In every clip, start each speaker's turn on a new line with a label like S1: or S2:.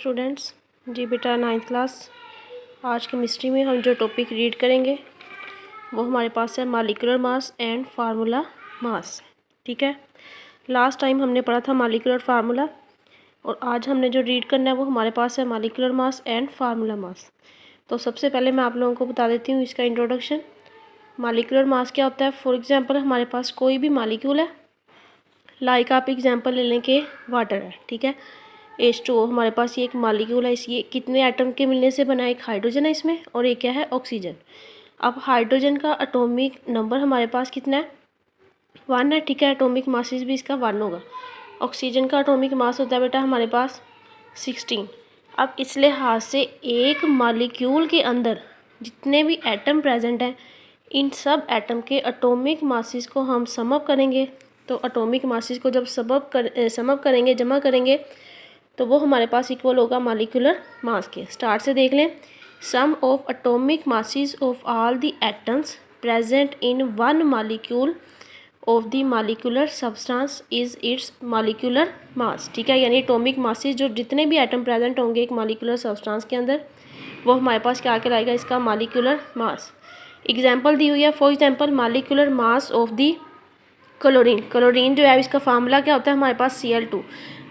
S1: Students. जी बेटा, 9th class. आज chemistry में हम जो टॉपिक रीड करेंगे वो हमारे पास है molecular mass and formula mass. ठीक है, लास्ट टाइम हमने पढ़ा था मॉलिक्यूलर फार्मूला और आज हमने जो रीड करना है वो हमारे पास है molecular mass and formula mass. तो सबसे पहले मैं आप लोगों को बता देती हूँ इसका इंट्रोडक्शन। मॉलिक्यूलर मास क्या होता है? फॉर एग्जांपल हमारे पास कोई भी मॉलिक्यूल है, लाइक आप एग्जांपल ले लें कि वाटर है। ठीक है, H2O हमारे पास ये एक मॉलिक्यूल है। ये कितने एटम के मिलने से बना? एक हाइड्रोजन है इसमें और एक क्या है? ऑक्सीजन। अब हाइड्रोजन का एटॉमिक नंबर हमारे पास कितना है? 1 है। ठीक है, एटॉमिक मासेस भी इसका 1 होगा। ऑक्सीजन का एटॉमिक मास होता है बेटा हमारे पास 16। अब इस लिहाज से एक मॉलिक्यूल के अंदर जितने भी एटम प्रेजेंट हैं, इन सब एटम के एटॉमिक मासेस को हम सम अप करेंगे। तो एटॉमिक मासेस को जब सम अप करेंगे, जमा करेंगे, तो वो हमारे पास इक्वल होगा मॉलिक्यूलर मास के। स्टार्ट से देख लें। Sum of atomic masses of all the atoms present in one molecule of the molecular substance is its molecular mass. ठीक है, यानी एटॉमिक मासेस जो जितने भी एटम प्रेजेंट होंगे एक मॉलिक्यूलर सब्सटेंस के अंदर, वो हमारे पास क्या कहलाएगा? इसका मॉलिक्यूलर मास। एग्जाम्पल दी हुई है। For example molecular mass of the chlorine. Chlorine जो है इसका फार्मूला क्या होता है? हमारे पास Cl2।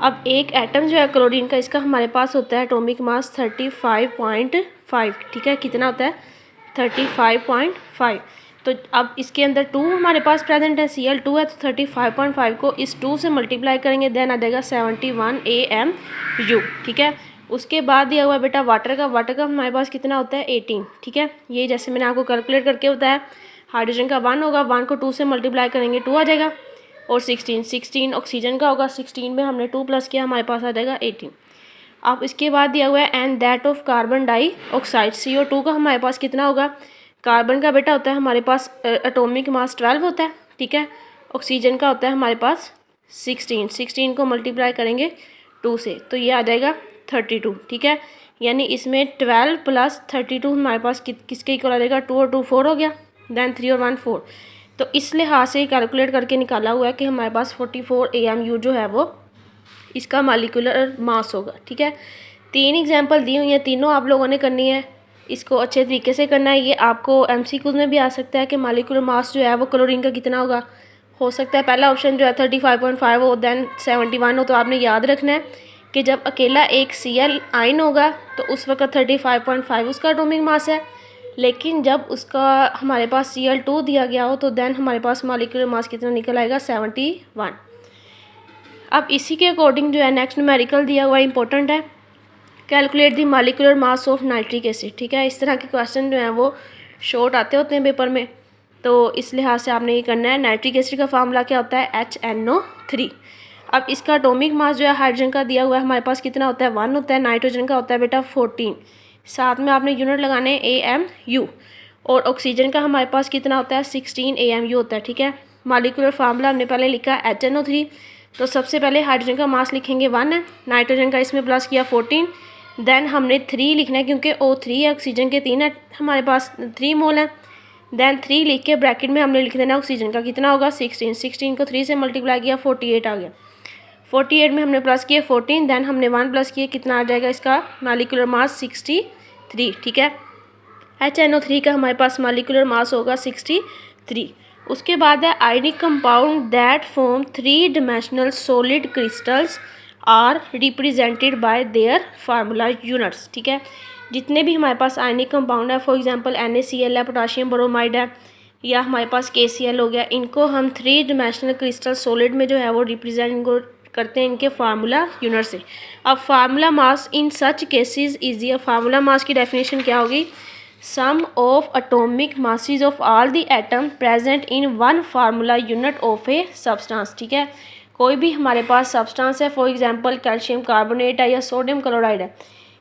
S1: अब एक एटम जो है क्लोरीन का, इसका हमारे पास होता है एटॉमिक मास 35.5। ठीक है, कितना होता है? 35.5। तो अब इसके अंदर 2 हमारे पास प्रेजेंट है, Cl2 है, तो 35.5 को इस 2 से मल्टीप्लाई करेंगे, देन आ जाएगा 71 AMU। ठीक है, उसके बाद दिया हुआ है बेटा वाटर का। वाटर का हमारे पास कितना होता है? 18। ठीक है, ये जैसे मैंने आपको कैलकुलेट करके बताया। हाइड्रोजन का 1 होगा, 1 को 2 से मल्टीप्लाई करेंगे 2 आ जाएगा, और 16 ऑक्सीजन का होगा। 16 में हमने 2 प्लस किया, हमारे पास आ जाएगा 18। अब इसके बाद दिया हुआ है and that of carbon dioxide. CO2 का हमारे पास कितना होगा? कार्बन का बेटा होता है हमारे पास एटॉमिक मास 12 होता है। ठीक है, ऑक्सीजन का होता है हमारे पास 16 को मल्टीप्लाई करेंगे 2 से, तो ये आ जाएगा 32। ठीक है, यानी इसमें 12 प्लस 32 हमारे पास किसके इक्वल आ जाएगा? 2 और 2 4 हो गया, देन 3 और 1 4। तो इस लिहाज से कैलकुलेट करके निकाला हुआ है कि हमारे पास 44 AMU जो है वो इसका मॉलिक्यूलर मास होगा। ठीक है, 3 एग्जांपल दी हुई हैं, तीनों आप लोगों ने करनी है। इसको अच्छे तरीके से करना है। ये आपको MCQ में भी आ सकता है कि मॉलिक्यूलर मास जो है वो क्लोरीन का कितना होगा। हो सकता है पहला ऑप्शन जो है 35.5 हो, देन 71 हो। तो आपने याद रखना है कि जब अकेला एक Cl आयन होगा तो उस वक्त 35.5 उसका एटॉमिक मास है, लेकिन जब उसका हमारे पास Cl2 दिया गया हो तो देन हमारे पास मॉलिक्यूलर मास कितना निकल आएगा? 71। अब इसी के अकॉर्डिंग जो है नेक्स्ट न्यूमेरिकल दिया हुआ इंपॉर्टेंट है। Calculate the molecular mass of nitric acid. ठीक है, इस तरह के क्वेश्चन जो हैं वो शॉर्ट आते होते हैं पेपर में, तो इस लिहाज से आपने ये करना है। नाइट्रिक एसिड का फार्मूला क्या होता है? HNO3। अब इसका एटॉमिक मास जो है हाइड्रोजन का दिया हुआ है हमारे पास कितना होता है? 1 होता है। नाइट्रोजन का होता है बेटा 14। साथ में आपने यूनिट लगाने AMU। और ऑक्सीजन का हमारे पास कितना होता है? 16 AMU होता है। ठीक है, मॉलिक्यूलर फार्मूला हमने पहले लिखा HNO3। तो सबसे पहले हाइड्रोजन का मास लिखेंगे 1 है, नाइट्रोजन का इसमें प्लस किया 14, देन हमने 3 लिखना है क्योंकि O3 है, ऑक्सीजन के 3 है, हमारे पास 3 मोल है। देन 3 लिख के ब्रैकेट में हमने लिख देना ऑक्सीजन का कितना होगा? 16 को 3 से मल्टीप्लाई किया 48 आ गया। 48 में हमने प्लस किया 14, देन हमने 1 प्लस किया, कितना आ जाएगा इसका मॉलिक्यूलर मास? 63। ठीक है, HNO3 का हमारे पास मॉलिक्यूलर मास होगा 63। उसके बाद है ionic compound that form 3 dimensional solid crystals are represented by their formula units. ठीक है, जितने भी हमारे पास आयनिक कंपाउंड है, फॉर एग्जांपल NaCl है, पोटाशियम ब्रोमाइड है, या हमारे पास KCl हो गया, इनको हम 3 डायमेंशनल क्रिस्टल सॉलिड में जो है वो रिप्रेजेंट करते हैं इनके फार्मूला यूनिट से। अब formula mass in such cases easy है। फार्मूला मास की डेफिनेशन क्या होगी? Sum of atomic masses of all the atom present in one formula unit of a substance. ठीक है, कोई भी हमारे पास सब्सटेंस है, फॉर एग्जांपल कैल्शियम कार्बोनेट है या सोडियम क्लोराइड है,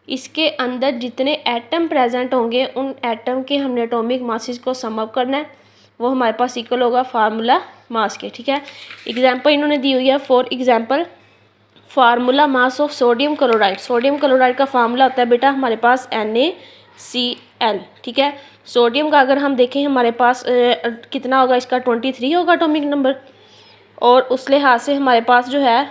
S1: इसके अंदर जितने एटम प्रेजेंट होंगे उन एटम के हमने एटॉमिक मासेस को सम अप करना है, वो हमारे पास इक्वल होगा फार्मूला मास के। ठीक है, एग्जांपल इन्होंने दी हुई है। For example formula mass of sodium chloride. Sodium chloride का फार्मूला होता है बेटा हमारे पास NaCl। ठीक है, सोडियम का अगर हम देखें हमारे पास कितना होगा? इसका 23 होगा एटॉमिक नंबर, और उस लिहाज से हमारे पास जो है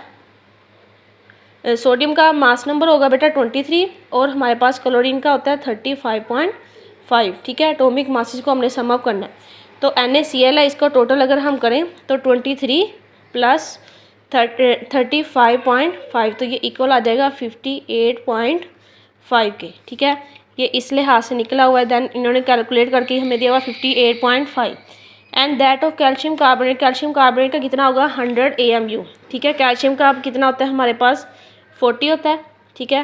S1: सोडियम का मास नंबर होगा बेटा 23 और हमारे पास क्लोरीन का होता है 35.5। ठीक है, एटॉमिक मासेस को हमने सम अप करना है। तो NaCl है, इसका टोटल अगर हम करें तो 23 प्लस 35.5, तो ये इक्वल आ जाएगा 58.5 के। ठीक है, ये इस लिहाज से निकला हुआ है। देन इन्होंने कैलकुलेट करके हमें दिया हुआ 58.5। And that of calcium carbonate का कितना होगा 100 AMU। ठीक है, कैल्शियम का अब कितना होता है हमारे पास 40 होता है। ठीक है,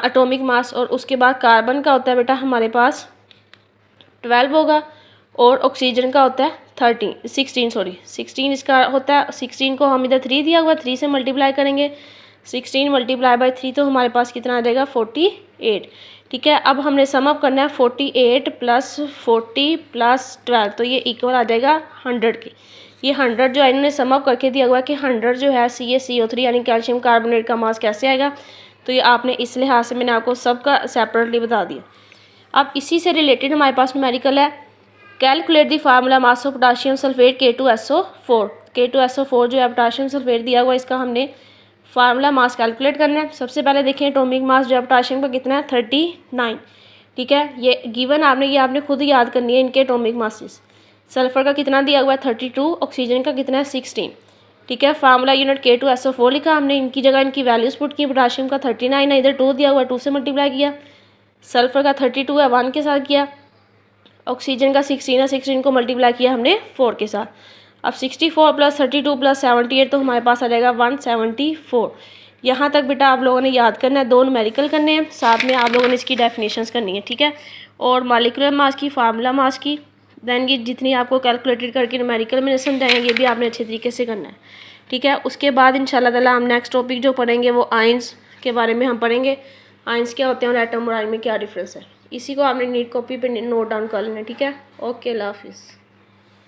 S1: एटॉमिक मास। और उसके बाद कार्बन का होता है बेटा हमारे पास 12 होगा और ऑक्सीजन का होता है 16 इसका होता है। 16 को हम इधर 3 दिया हुआ, 3 से मल्टीप्लाई करेंगे, 16 मल्टीप्लाई बाई 3 तो हमारे पास कितना आ जाएगा 48। ठीक है, अब हमने सम अप करना है 48 प्लस 40 प्लस 12, तो ये इक्वल आ जाएगा 100 के। ये 100 जो है इन्होंने सम अप करके दिया हुआ है कि 100 जो है CaCO3 यानी कैल्शियम कार्बोनेट का मास कैसे आएगा। तो ये आपने इस लिहाज से मैंने आपको सबका सेपरेटली बता दिया। अब इसी से रिलेटेड हमारे पास न्यूमेरिकल है, calculate the formula mass of potassium sulphate K2SO4। K2SO4 जो है पोटाशियम सल्फेट दिया हुआ, इसका हमने फार्मूला मास कैलकुलेट करना है। सबसे पहले देखें एटॉमिक मास जो है पोटाशियम का कितना है 39। ठीक है, ये गिवन आपने खुद याद करनी है इनके एटॉमिक मासेस। सल्फर का कितना दिया हुआ है 32, ऑक्सीजन का कितना है 16। ठीक है, फार्मूला यूनिट K2SO4 लिखा हमने, इनकी जगह इनकी वैल्यूज पुट की। पोटाशियम का 39 है, इधर 2 दिया हुआ है, 2 से मल्टीप्लाई किया। सल्फर का 32 है, 1 के साथ किया। ऑक्सीजन का 16 है, 16 को मल्टीप्लाई किया हमने 4 के साथ। अब 64 प्लस 32 प्लस 78 तो हमारे पास आ जाएगा 174। यहाँ तक बेटा आप लोगों ने याद करना है, 2 न्यूमेरिकल करने हैं, साथ में आप लोगों ने इसकी डेफिनेशंस करनी है। ठीक है, और मॉलिक्यूलर मास की, फार्मूला मास की, देन ये जितनी आपको कैलकुलेटेड करके न्यूमेरिकल में समझाएंगे ये भी आपने अच्छे तरीके से करना है। ठीक है, उसके बाद इंशाल्लाह ताला हम नेक्स्ट टॉपिक जो पढ़ेंगे वो आयंस के बारे में हम पढ़ेंगे। आयंस क्या होते हैं और एटम और आयन में क्या डिफरेंस है, इसी को आपने नीट कॉपी पे नोट डाउन कर लेना। ठीक है, ओके, अल्लाह हाफिज़।